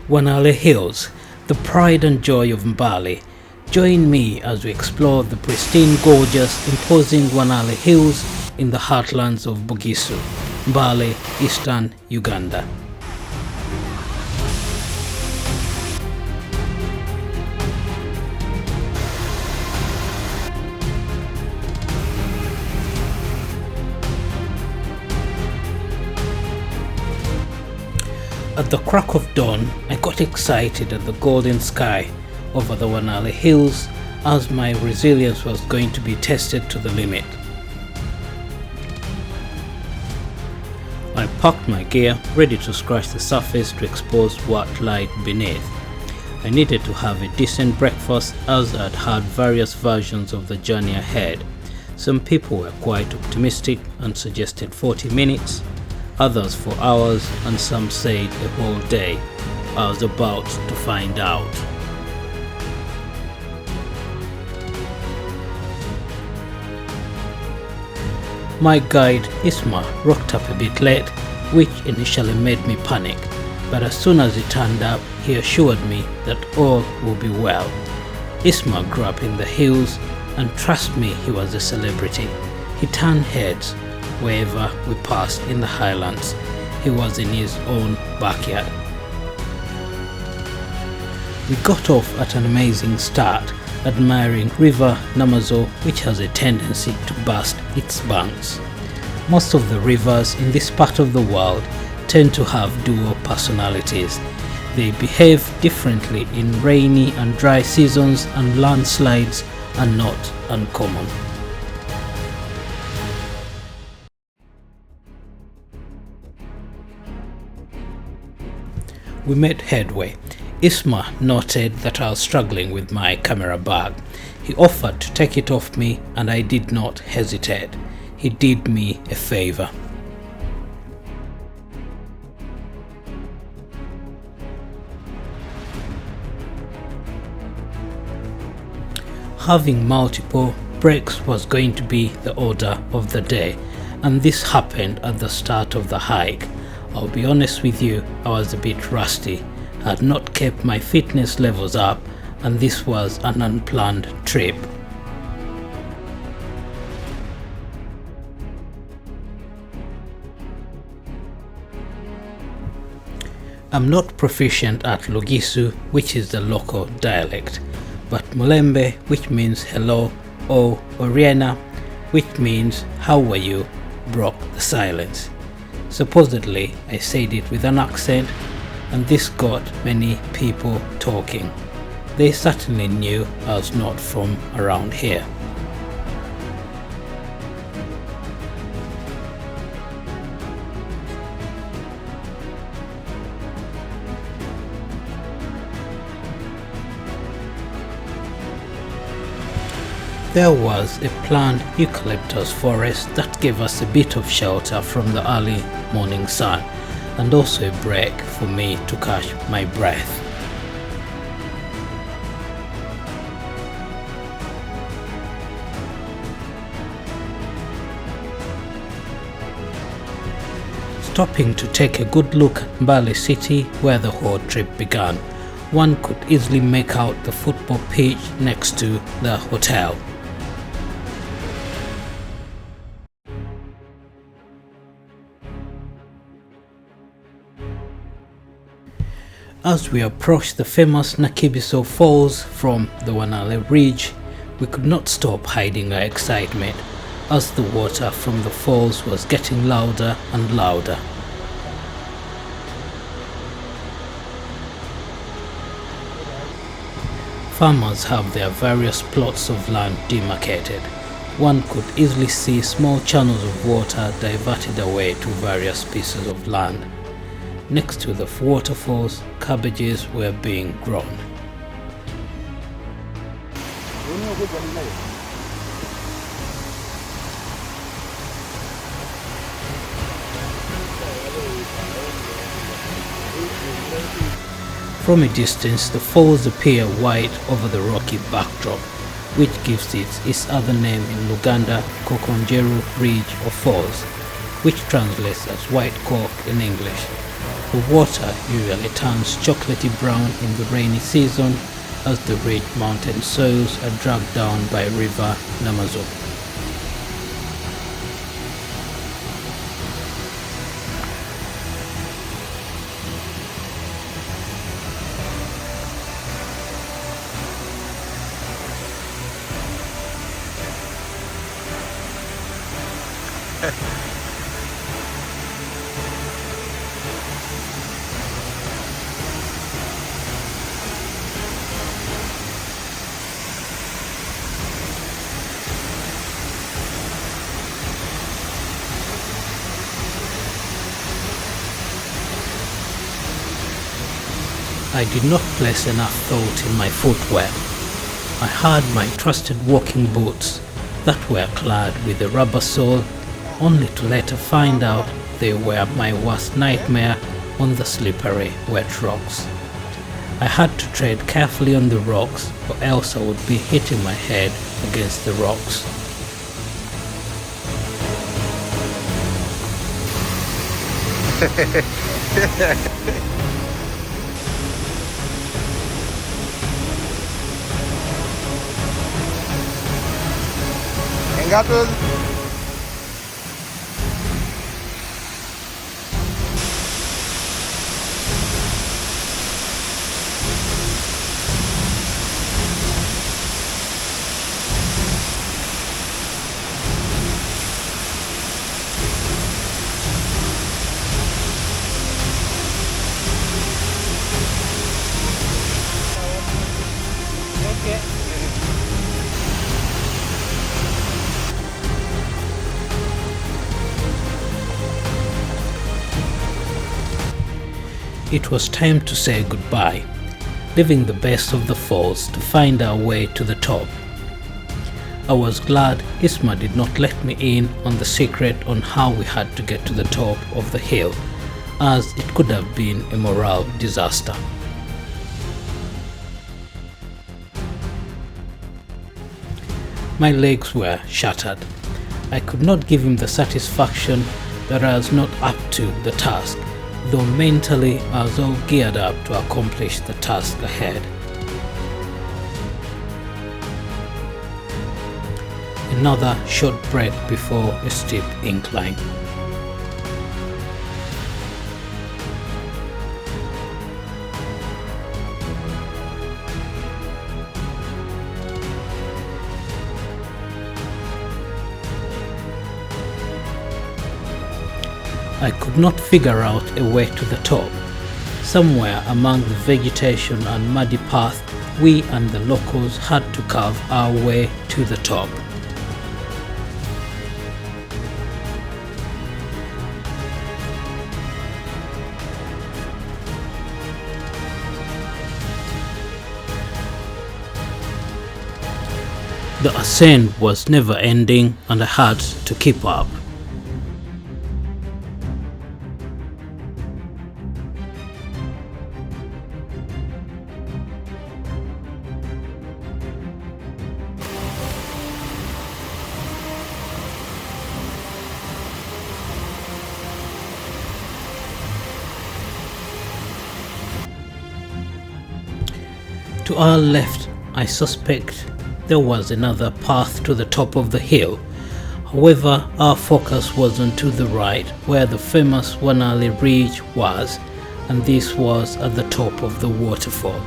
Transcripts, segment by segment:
Wanale Hills, the pride and joy of Mbale. Join me as we explore the pristine, gorgeous, imposing Wanale Hills in the heartlands of Bagisu, Mbale, eastern Uganda. At the crack of dawn, I got excited at the golden sky over the Wanale Hills as my resilience was going to be tested to the limit. I packed my gear, ready to scratch the surface to expose what lied beneath. I needed to have a decent breakfast as I'd had various versions of the journey ahead. Some people were quite optimistic and suggested 40 minutes. Others for hours, and some said a whole day. I was about to find out. My guide Isma rocked up a bit late, which initially made me panic, but as soon as he turned up, he assured me that all will be well. Isma grew up in the hills, and trust me, he was a celebrity. He turned heads wherever we passed in the highlands. He was in his own backyard. We got off at an amazing start, admiring river Namatsyo, which has a tendency to burst its banks. Most of the rivers in this part of the world tend to have dual personalities. They behave differently in rainy and dry seasons, and landslides are not uncommon. We made headway. Isma noted that I was struggling with my camera bag. He offered to take it off me, and I did not hesitate. He did me a favor. Having multiple breaks was going to be the order of the day, and this happened at the start of the hike. I'll be honest with you, I was a bit rusty. I had not kept my fitness levels up, and this was an unplanned trip. I'm not proficient at Bagisu, which is the local dialect, but Mulembe, which means hello, or Oriena, which means how are you, broke the silence. Supposedly, I said it with an accent, and this got many people talking. They certainly knew I was not from around here. There was a planned eucalyptus forest that gave us a bit of shelter from the early morning sun, and also a break for me to catch my breath. Stopping to take a good look at Mbale city, where the whole trip began, one could easily make out the football pitch next to the hotel. As we approached the famous Nakibiso falls from the Wanale ridge, we could not stop hiding our excitement as the water from the falls was getting louder and louder. Farmers have their various plots of land demarcated. One could easily see small channels of water diverted away to various pieces of land. Next to the waterfalls, cabbages were being grown. From a distance, the falls appear white over the rocky backdrop, which gives it its other name in Uganda, Kokonjeru Ridge or Falls, which translates as white cork in English. The water usually turns chocolatey brown in the rainy season as the rich mountain soils are dragged down by river Namatsyo. I did not place enough thought in my footwear. I had my trusted walking boots that were clad with a rubber sole, only to later find out they were my worst nightmare on the slippery, wet rocks. I had to tread carefully on the rocks, or else I would be hitting my head against the rocks. Gatos. It was time to say goodbye, leaving the base of the falls to find our way to the top. I was glad Isma did not let me in on the secret on how we had to get to the top of the hill, as it could have been a morale disaster. My legs were shattered. I could not give him the satisfaction that I was not up to the task, though mentally I was all geared up to accomplish the task ahead. Another short break before a steep incline. I could not figure out a way to the top. Somewhere among the vegetation and muddy path, we and the locals had to carve our way to the top. The ascent was never ending and I had to keep up. To our left, I suspect there was another path to the top of the hill. However, our focus was on to the right, where the famous Wanale ridge was, and this was at the top of the waterfall.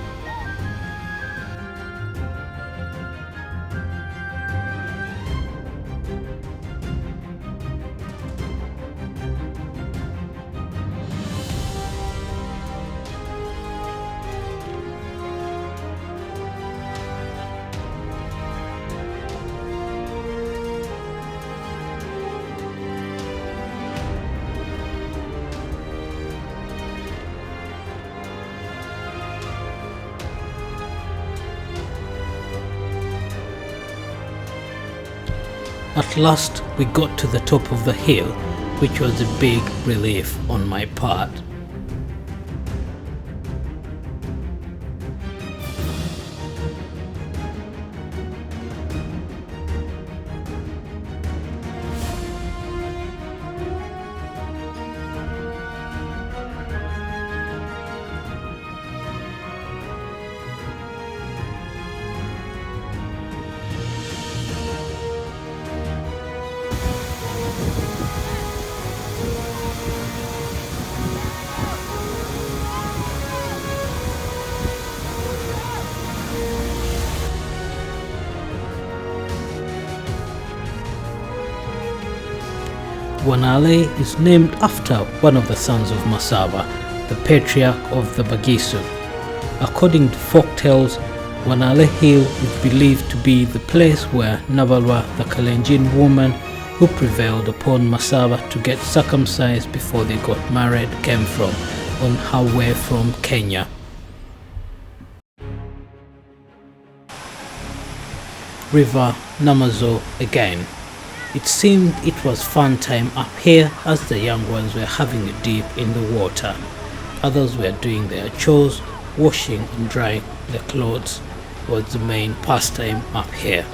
At last we got to the top of the hill, which was a big relief on my part. Wanale is named after one of the sons of Masaba, the patriarch of the Bagisu. According to folktales, Wanale Hill is believed to be the place where Nabalwa, the Kalenjin woman who prevailed upon Masaba to get circumcised before they got married, came from on her way from Kenya. River Namatsyo again. It seemed it was fun time up here as the young ones were having a dip in the water. Others were doing their chores, washing and drying their clothes was the main pastime up here.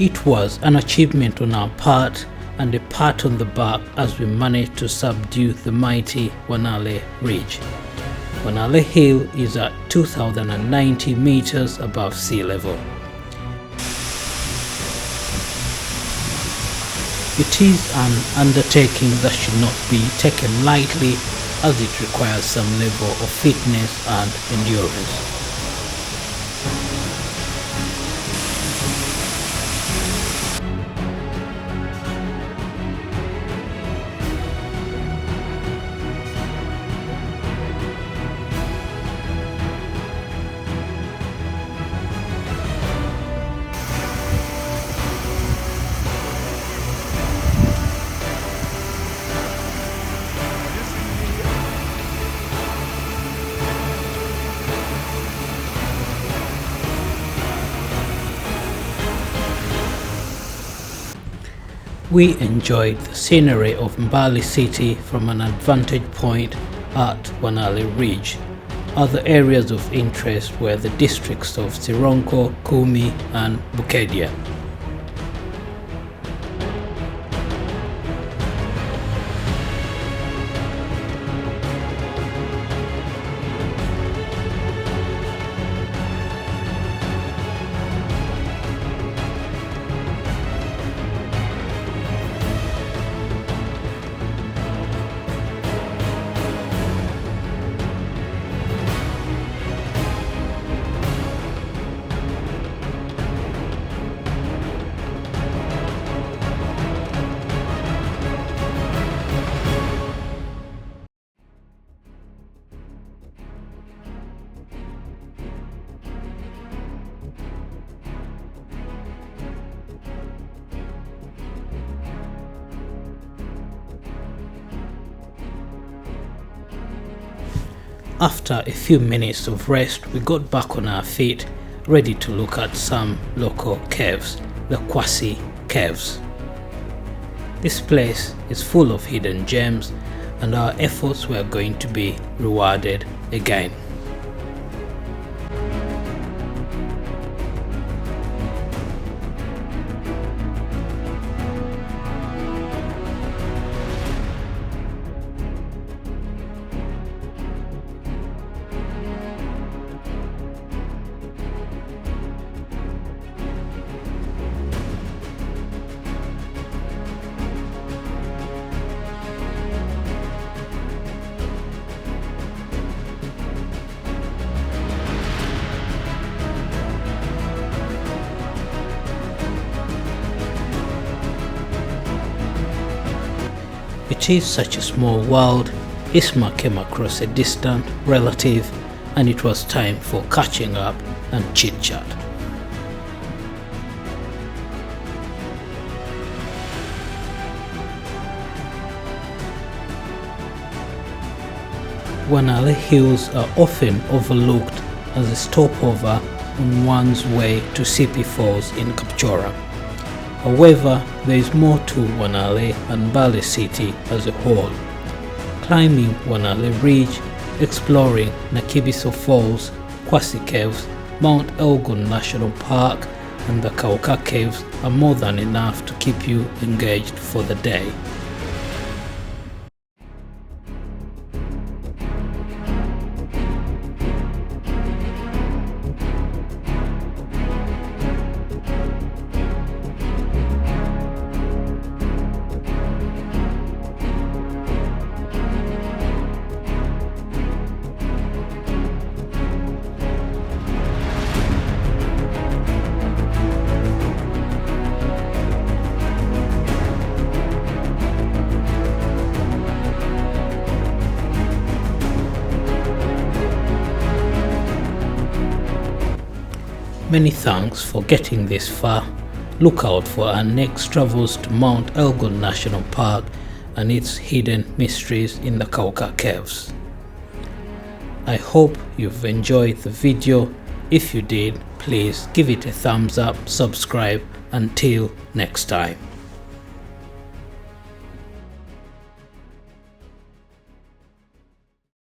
It was an achievement on our part and a pat on the back as we managed to subdue the mighty Wanale Ridge. Wanale Hill is at 2,090 meters above sea level. It is an undertaking that should not be taken lightly as it requires some level of fitness and endurance. We enjoyed the scenery of Mbale city from an advantage point at Wanale Ridge. Other areas of interest were the districts of Sironko, Kumi and Bukedia. After a few minutes of rest, we got back on our feet, ready to look at some local caves, the Kwasi caves. This place is full of hidden gems and our efforts were going to be rewarded again. It is such a small world. Isma came across a distant relative and it was time for catching up and chit-chat. Wanale Hills are often overlooked as a stopover on one's way to Sipi Falls in Kapchorwa. However, there is more to Wanale and Mbale city as a whole. Climbing Wanale Ridge, exploring Nakibiso Falls, Kwasi Caves, Mount Elgon National Park and the Kauka Caves are more than enough to keep you engaged for the day. Many thanks for getting this far. Look out for our next travels to Mount Elgon National Park and its hidden mysteries in the Kauka Caves. I hope you've enjoyed the video. If you did, please give it a thumbs up, subscribe. Until next time.